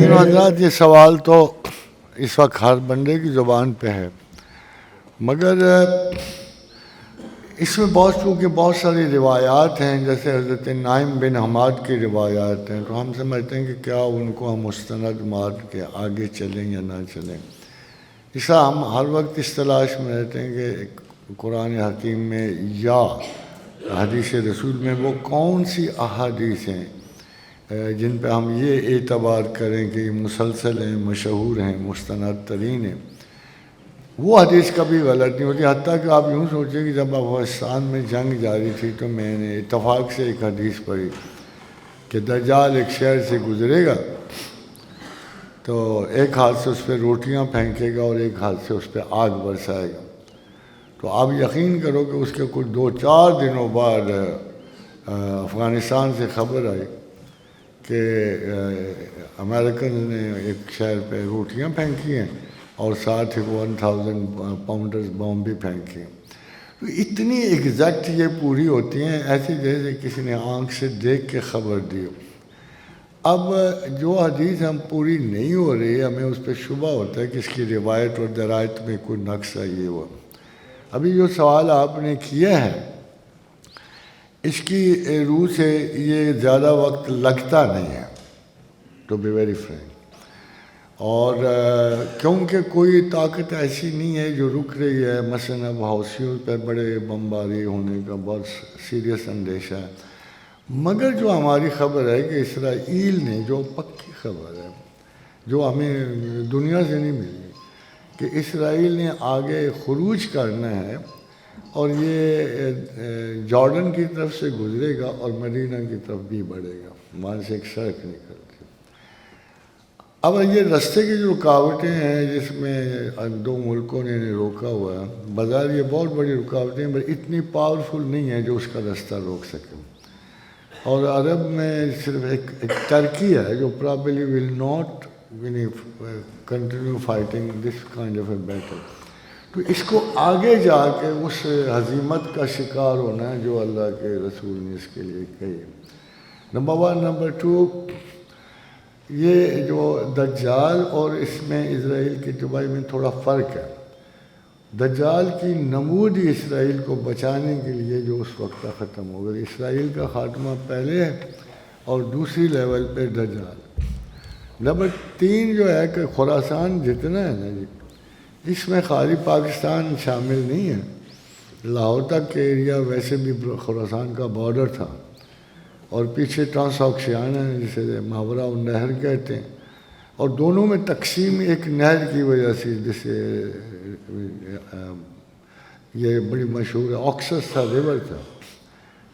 حضرات یہ سوال تو اس وقت ہر بندے کی زبان پہ ہے، مگر اس میں بہت ساری روایات ہیں، جیسے حضرت نعیم بن حماد کی روایات ہیں، تو ہم سمجھتے ہیں کہ کیا ان کو ہم مستند مان کے آگے چلیں یا نہ چلیں۔ اس طرح ہم ہر وقت اس تلاش میں رہتے ہیں کہ قرآن حکیم میں یا حدیث رسول میں وہ کون سی احادیث ہیں جن پہ ہم یہ اعتبار کریں کہ یہ مسلسل ہیں، مشہور ہیں، مستند ترین ہیں۔ وہ حدیث کبھی غلط نہیں ہوتی، حتیٰ کہ آپ یوں سوچیں کہ جب افغانستان میں جنگ جاری تھی تو میں نے اتفاق سے ایک حدیث پڑھی کہ دجال ایک شہر سے گزرے گا تو ایک ہاتھ سے اس پہ روٹیاں پھینکے گا اور ایک ہاتھ سے اس پہ آگ برسائے گا۔ تو آپ یقین کرو کہ اس کے کچھ 2-4 دنوں بعد افغانستان سے خبر آئی کہ امریکن نے ایک شہر پہ روٹیاں پھینکی ہیں اور ساتھ ہی 1000 پاؤنڈرز بم بھی پھینکی ہیں۔ تو اتنی ایگزیکٹ یہ پوری ہوتی ہیں، ایسی جیسے کسی نے آنکھ سے دیکھ کے خبر دی ہو۔ اب جو حدیث ہم پوری نہیں ہو رہی، ہمیں اس پہ شبہ ہوتا ہے کہ اس کی روایت اور درایت میں کوئی نقص ہے یہ وہ۔ ابھی جو سوال آپ نے کیا ہے اس کی روح سے یہ زیادہ وقت لگتا نہیں ہے، ٹو بی ویری فرینک، اور کیونکہ کوئی طاقت ایسی نہیں ہے جو رک رہی ہے۔ مثلاً اب حوثیوں پہ بڑے بمباری ہونے کا بہت سیریس اندیشہ ہے، مگر جو ہماری خبر ہے کہ اسرائیل نے، جو پکی خبر ہے جو ہمیں دنیا سے نہیں ملی، کہ اسرائیل نے آگے خروج کرنا ہے اور یہ جارڈن کی طرف سے گزرے گا اور مدینہ کی طرف بھی بڑھے گا، وہاں سے ایک سڑک نکلتی۔ اب یہ رستے کی جو رکاوٹیں ہیں جس میں 2 ملکوں نے روکا ہوا ہے، بظاہر یہ بہت بڑی رکاوٹیں ہیں، بٹ اتنی پاورفل نہیں ہیں جو اس کا رستہ روک سکے۔ اور عرب میں صرف ایک ترکی ہے جو probably will not continue fighting this kind of a battle۔ تو اس کو آگے جا کے اس ہزیمت کا شکار ہونا ہے جو اللہ کے رسول نے اس کے لیے کہی۔ نمبر 1۔ نمبر 2، یہ جو دجال اور اس میں اسرائیل کی تباہی میں تھوڑا فرق ہے۔ دجال کی نمود ہی اسرائیل کو بچانے کے لیے جو اس وقت ختم ہوگا، اسرائیل کا خاتمہ پہلے ہے اور دوسری لیول پہ دجال۔ نمبر 3 جو ہے کہ خراسان جتنا ہے نا جی، اس میں خالی پاکستان شامل نہیں ہے، لاہور تک کے ایریا ویسے بھی خراسان کا بارڈر تھا، اور پیچھے ٹرانساکشیانا ہے جسے ماورا النہر کہتے ہیں، اور دونوں میں تقسیم ایک نہر کی وجہ سے، جسے یہ بڑی مشہور ہے، آکسس تھا، ریور تھا،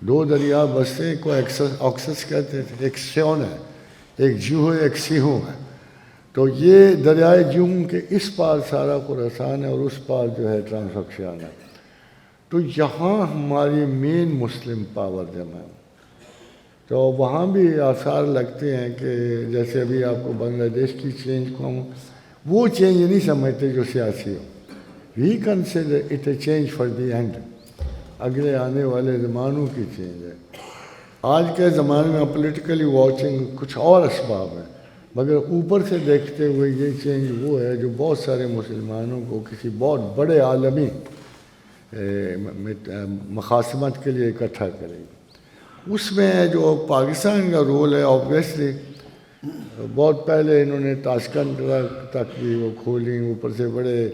2 دریا بستے ہیں، کو آکسس کہتے تھے، ایک سیون ہے، ایک جیہو ہے، ایک سیہو ہے۔ تو یہ دریائے جیہو کے اس پار سارا خراسان ہے اور اس پار جو ہے ٹرانساکشیانا۔ تو یہاں ہماری مین مسلم پاور جمع ہے، تو وہاں بھی آثار لگتے ہیں کہ جیسے ابھی آپ کو بنگلہ دیش کی چینج کو ہم وہ چینج نہیں سمجھتے جو سیاسی ہو، we consider it a change for the end, اگلے آنے والے زمانوں کی چینج ہے۔ آج کے زمانے میں پولیٹیکلی واچنگ کچھ اور اسباب ہیں، مگر اوپر سے دیکھتے ہوئے یہ چینج وہ ہے جو بہت سارے مسلمانوں کو کسی بہت بڑے عالمی مقاصد کے لیے اکٹھا کرے گی۔ اس میں جو پاکستان کا رول ہے، آبویسلی بہت پہلے انہوں نے تاشقند تک بھی وہ کھولی، اوپر سے بڑے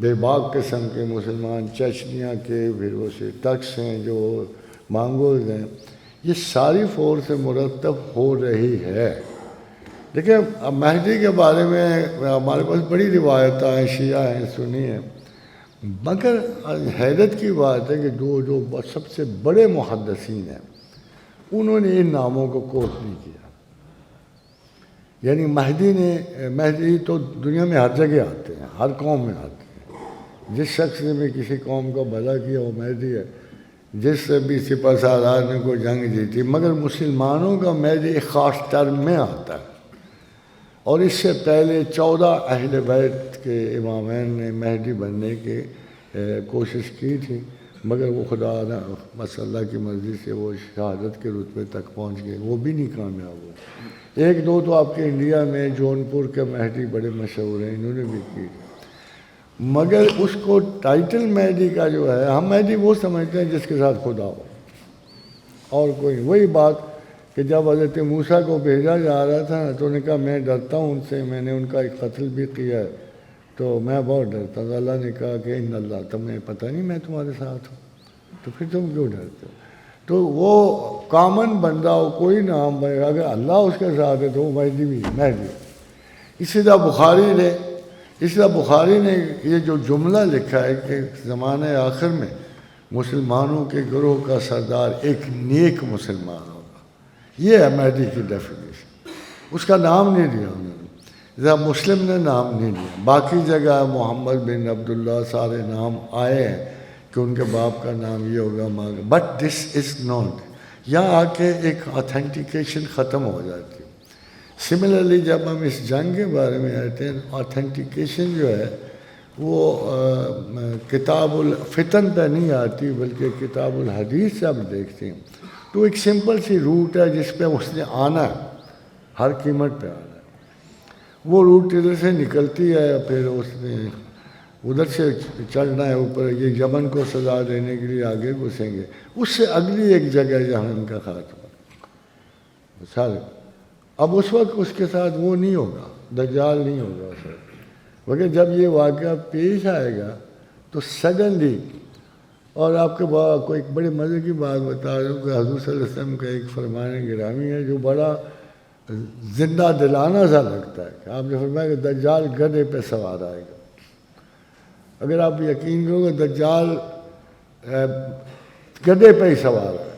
بے باک قسم کے مسلمان، چچنیا کے، پھر وہ سے ٹرکس ہیں جو مانگولز ہیں، یہ ساری فورس مرتب ہو رہی ہے۔ دیکھیں اب مہدی کے بارے میں ہمارے پاس بڑی روایتیں ہیں، شیعہ ہیں، سنی ہیں، مگر حیرت کی بات ہے کہ جو سب سے بڑے محدثین ہیں انہوں نے ان ناموں کو کوٹ نہیں کیا۔ یعنی مہدی تو دنیا میں ہر جگہ آتے ہیں، ہر قوم میں آتے ہیں، جس شخص نے بھی کسی قوم کو بھلا کیا وہ مہدی ہے، جس سے بھی سپہ سالار نے کوئی جنگ جیتی، مگر مسلمانوں کا مہدی ایک خاص ٹرم میں آتا ہے۔ اور اس سے پہلے 14 اہل بیت کے امامین نے مہدی بننے کی کوشش کی تھی، مگر وہ خدا نہ بس اللہ کی مرضی سے وہ شہادت کے رتبے تک پہنچ گئے، وہ بھی نہیں کامیاب ہوئے۔ ایک دو تو آپ کے انڈیا میں جونپور کے مہدی بڑے مشہور ہیں، انہوں نے بھی کی، مگر اس کو ٹائٹل مہدی کا جو ہے، ہم مہدی وہ سمجھتے ہیں جس کے ساتھ خدا ہو اور کوئی۔ وہی بات کہ جب حضرت موسیٰ کو بھیجا جا رہا تھا تو انہوں نے کہا میں ڈرتا ہوں ان سے، میں نے ان کا ایک قتل بھی کیا ہے تو میں بہت ڈرتا ہوں۔ اللہ نے کہا کہ ان اللہ، تمہیں پتہ نہیں میں تمہارے ساتھ ہوں، تو پھر تم کیوں ڈرتے ہو؟ تو وہ کامن بندہ ہو، کوئی نام بنے گا، اگر اللہ اس کے ساتھ ہے تو وہ مہدی بھی مہدی۔ اسی طرح بخاری نے یہ جو جملہ لکھا ہے کہ زمانہ آخر میں مسلمانوں کے گروہ کا سردار ایک نیک مسلمان ہوگا، یہ ہے مہدی کی ڈیفینیشن۔ اس کا نام نہیں دیا انہوں نے، مسلم نے نام نہیں دیا، باقی جگہ محمد بن عبداللہ سارے نام آئے ہیں کہ ان کے باپ کا نام یہ ہوگا، بٹ دس از ناٹ، یہاں آ کے ایک آتھینٹیکیشن ختم ہو جاتی ہے۔ سملرلی جب ہم اس جنگ کے بارے میں آتے ہیں، آتھینٹیکیشن جو ہے وہ کتاب الفتن پہ نہیں آتی بلکہ کتاب الحدیث سے آپ دیکھتے ہیں تو ایک سمپل سی روٹ ہے جس پہ اس نے آنا ہے، ہر قیمت پہ آنا ہے۔ وہ روٹ ادھر سے نکلتی ہے، پھر اس نے ادھر سے چڑھنا ہے اوپر، یہ یمن کو سزا دینے کے لیے آگے گھسیں گے، اس سے اگلی ایک جگہ جہاں ان کا خاتمہ۔ مثال اب اس وقت اس کے ساتھ وہ نہیں ہوگا، دجال نہیں ہوگا اس وقت، مگر جب یہ واقعہ پیش آئے گا تو سڈنلی، اور آپ کے کو ایک بڑے مزے کی بات بتا رہا ہوں کہ حضور صلی اللہ علیہ وسلم کا ایک فرمان گرامی ہے جو بڑا زندہ دلانہ سا لگتا ہے کہ آپ نے فرمایا کہ دجال گدھے پہ سوار آئے گا۔ اگر آپ یقین کرو گے دجال گدھے پہ ہی سوار ہے،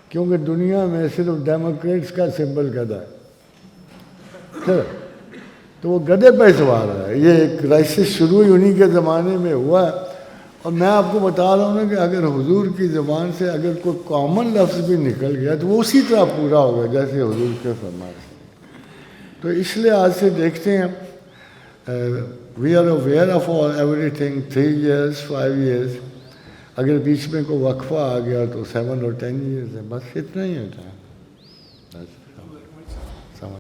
کیونکہ دنیا میں صرف ڈیموکریٹس کا سمبل گدھا ہے، تو وہ گدھے پہ سوار ہے۔ یہ ایک کرائسس شروع ہی انہی کے زمانے میں ہوا ہے، اور میں آپ کو بتا رہا ہوں نا کہ اگر حضور کی زبان سے اگر کوئی کامن لفظ بھی نکل گیا تو وہ اسی طرح پورا ہوگا جیسے حضور کے فرمان سے۔ تو اس لیے آج سے دیکھتے ہیں we are aware of everything 3 years 5 years، اگر بیچ میں کوئی وقفہ آ گیا تو 7 or 10 years ہے، بس اتنا ہی ہوتا ہے۔